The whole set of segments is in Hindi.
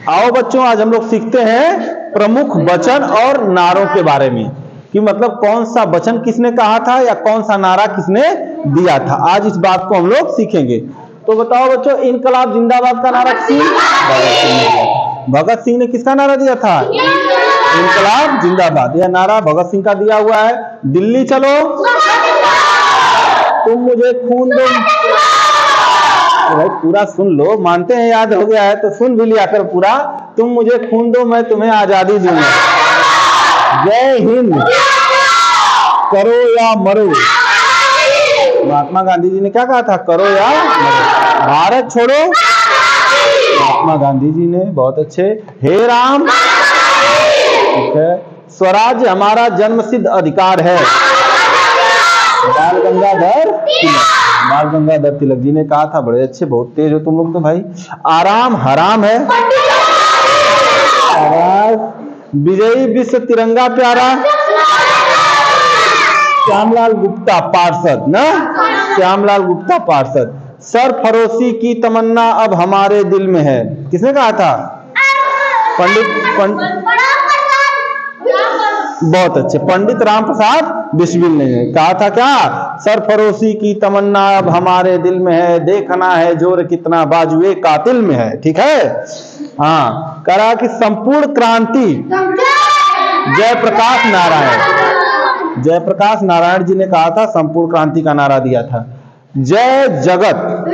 आओ बच्चों, आज हम लोग सीखते हैं प्रमुख वचन और नारों के बारे में, कि मतलब कौन सा वचन किसने कहा था या कौन सा नारा किसने दिया था। आज इस बात को हम लोग सीखेंगे। तो बताओ बच्चों, इनकलाब जिंदाबाद का नारा भगत सिंह ने दिया था। भगत सिंह ने किसका नारा दिया था? इनकलाब जिंदाबाद। यह नारा भगत सिंह का दिया हुआ है। दिल्ली चलो, तुम मुझे खून दो। भाई पूरा सुन लो, मानते हैं याद हो गया है तो सुन भी लिया कर पूरा। तुम मुझे खून दो, मैं तुम्हें आजादी दूंगा। जय हिंद, करो या मरो। महात्मा गांधी जी ने क्या कहा था? करो या मरो। भारत छोड़ो, महात्मा गांधी जी ने। बहुत अच्छे। हे राम, ठीक है। स्वराज हमारा जन्मसिद्ध अधिकार है, बाल गंगाधर तिलक जी ने कहा था। बड़े अच्छे, बहुत तेज हो तुम लोग तो भाई। आराम हराम है, विजयी विश्व तिरंगा प्यारा, श्यामलाल गुप्ता पार्षद ना, श्यामलाल गुप्ता पार्षद। सरफरोशी की तमन्ना अब हमारे दिल में है, किसने कहा था? बहुत अच्छे, पंडित राम प्रसाद बिस्मिल ने कहा था। क्या? सरफरोशी की तमन्ना अब हमारे दिल में है, देखना है जोर कितना बाजुए कातिल में है। ठीक है। हाँ, करा कि संपूर्ण क्रांति जयप्रकाश नारायण, जयप्रकाश नारायण जी ने कहा था, संपूर्ण क्रांति का नारा दिया था। जय जगत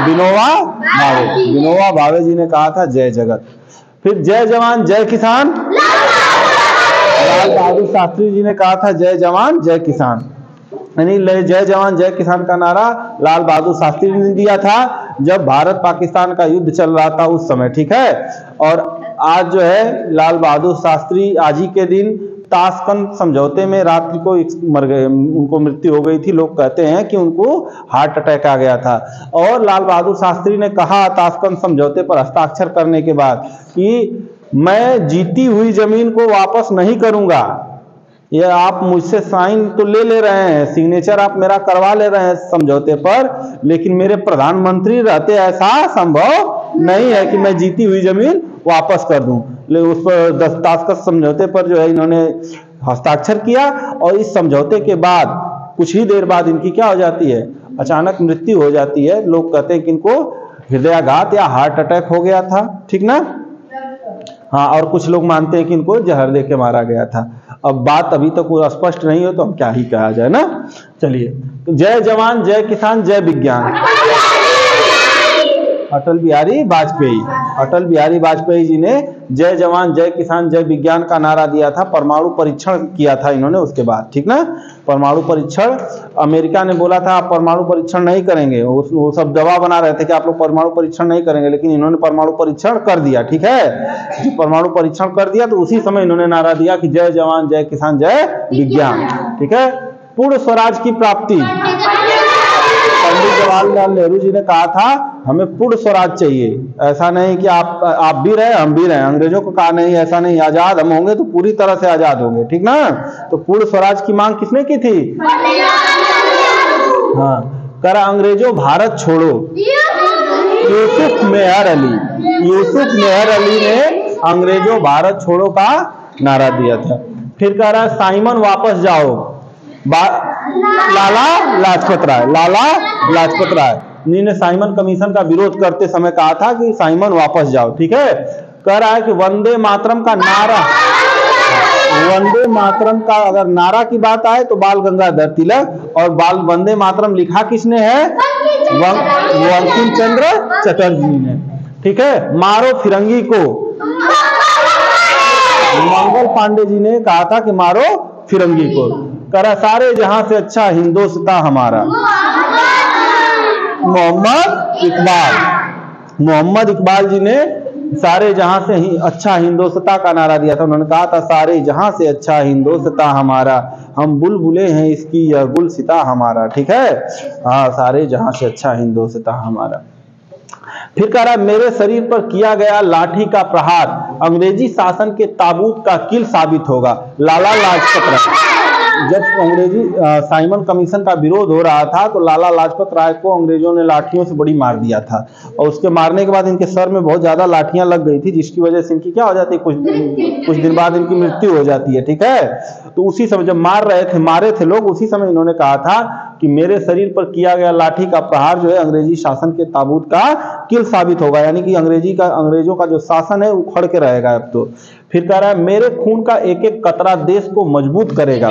विनोबा भावे, विनोबा भावे जी ने कहा था जय जगत। फिर जय जवान जय किसान, लाल बहादुर शास्त्री जी ने कहा था जय जवान जय किसान। यानी जय जवान जय किसान का नारा लाल बहादुर शास्त्री ने दिया था जब भारत पाकिस्तान का युद्ध चल रहा था उस समय। ठीक है। और आज जो है लाल बहादुर शास्त्री आज ही के दिन ताशकंद समझौते में रात्रि को मर गए, उनको मृत्यु हो गई थी। लोग कहते हैं कि उनको हार्ट अटैक आ गया था। और लाल बहादुर शास्त्री ने कहा ताशकंद समझौते पर हस्ताक्षर करने के बाद कि मैं जीती हुई जमीन को वापस नहीं करूंगा। ये आप मुझसे साइन तो ले रहे हैं, सिग्नेचर आप मेरा करवा ले रहे हैं समझौते पर, लेकिन मेरे प्रधानमंत्री रहते ऐसा संभव नहीं है कि मैं जीती हुई जमीन वापस कर दूं। लेकिन उस पर ताशकंद समझौते पर जो है इन्होंने हस्ताक्षर किया। और इस समझौते के बाद कुछ ही देर बाद इनकी क्या हो जाती है? अचानक मृत्यु हो जाती है। लोग कहते हैं कि इनको हृदयाघात या हार्ट अटैक हो गया था। ठीक ना। हाँ, और कुछ लोग मानते हैं कि इनको जहर दे के मारा गया था। अब बात अभी तक तो स्पष्ट नहीं हो तो हम क्या ही कहा जाए ना। चलिए, तो जय जवान जय किसान जय विज्ञान। अटल बिहारी वाजपेयी, अटल बिहारी वाजपेयी जी ने जय जवान जय किसान जय विज्ञान का नारा दिया था। परमाणु परीक्षण किया था इन्होंने उसके बाद। ठीक ना। परमाणु परीक्षण, अमेरिका ने बोला था आप परमाणु परीक्षण नहीं करेंगे, वो सब दबाव बना रहे थे कि आप लोग परमाणु परीक्षण नहीं करेंगे, लेकिन इन्होंने परमाणु परीक्षण कर दिया। ठीक है। परमाणु परीक्षण कर दिया तो उसी समय इन्होंने नारा दिया कि जय जवान जय किसान जय विज्ञान। ठीक है। पूर्ण स्वराज की प्राप्ति, पंडित जवाहरलाल नेहरू जी ने कहा था हमें पूर्ण स्वराज चाहिए। ऐसा नहीं कि आप भी रहे हम भी रहे। अंग्रेजों को कहा नहीं, ऐसा नहीं, आजाद हम होंगे तो पूरी तरह से आजाद होंगे। ठीक ना। तो पूर्ण स्वराज की मांग किसने की थी? हाँ, करा अंग्रेजों भारत छोड़ो, यूसुफ मेहर अली, यूसुफ मेहर अली ने अंग्रेजों भारत छोड़ो का नारा दिया था। फिर कह रहा साइमन वापस जाओ, लाला लाजपत राय, लाला लाजपत राय ने साइमन कमीशन का विरोध करते समय कहा था कि साइमन वापस जाओ। ठीक है। कह रहा है कि वंदे मातरम का नारा, वंदे मातरम का अगर नारा की बात आए तो बाल गंगाधर तिलक, और बाल वंदे मातरम लिखा किसने है? बंकिम चंद्र चटर्जी ने। ठीक है। मारो फिरंगी को, मंगल पांडे जी ने कहा था कि मारो फिरंगी को। करा सारे जहां से अच्छा हिंदुस्तान हमारा, मोहम्मद इकबाल, मोहम्मद इकबाल जी ने सारे जहां से अच्छा हिंदुस्तान का नारा दिया था। उन्होंने कहा था सारे जहां से अच्छा हिंदुस्तान हमारा, हम बुलबुले हैं इसकी यह गुलसिता हमारा। ठीक है। हाँ, सारे जहां से अच्छा हिंदुस्तान हमारा। फिर कह रहा मेरे शरीर पर किया गया लाठी का प्रहार अंग्रेजी शासन के ताबूत का किल साबित होगा, लाला लाजपत राय, जब अंग्रेजी साइमन कमीशन का विरोध हो रहा था तो लाला लाजपत राय को अंग्रेजों ने लाठियों से बड़ी मार दिया था, और उसके मारने के बाद इनके सर में बहुत ज्यादा लाठियां लग गई थी, जिसकी वजह से इनकी क्या हो जाती है, कुछ दिन बाद इनकी मृत्यु हो जाती है। ठीक है, तो उसी समय जब मारे थे लोग, उसी समय इन्होंने कहा था कि मेरे शरीर पर किया गया लाठी का प्रहार जो है अंग्रेजी शासन के ताबूत का किल साबित होगा, यानी कि अंग्रेजों का जो शासन है उखड़ के रहेगा अब तो। फिर कह रहा है मेरे खून का एक एक कतरा देश को मजबूत करेगा।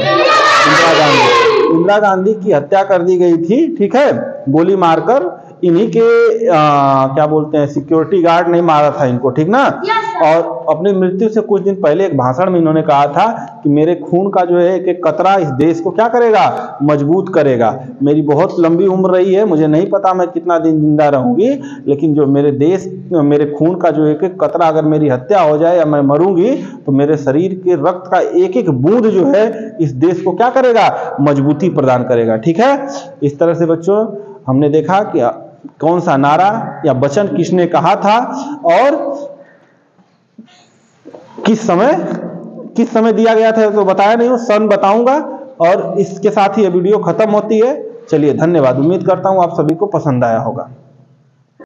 इंदिरा गांधी की हत्या कर दी गई थी, ठीक है, गोली मारकर। इन्हीं के क्या बोलते हैं, सिक्योरिटी गार्ड नहीं मारा था इनको, ठीक ना। और अपनी मृत्यु से कुछ दिन पहले एक भाषण में इन्होंने कहा था कि मेरे खून का जो है एक एक कतरा इस देश को क्या करेगा, मजबूत करेगा। मेरी बहुत लंबी उम्र रही है, मुझे नहीं पता मैं कितना दिन जिंदा रहूंगी, लेकिन जो मेरे खून का जो एक एक कतरा, अगर मेरी हत्या हो जाए या मैं मरूंगी, तो मेरे शरीर के रक्त का एक एक बूंद जो है इस देश को क्या करेगा, मजबूती प्रदान करेगा। ठीक है, इस तरह से बच्चों हमने देखा कि कौन सा नारा या वचन किसने कहा था और किस समय दिया गया था, तो बताया नहीं हूं, सन बताऊंगा। और इसके साथ ही ये वीडियो खत्म होती है। चलिए धन्यवाद, उम्मीद करता हूं आप सभी को पसंद आया होगा।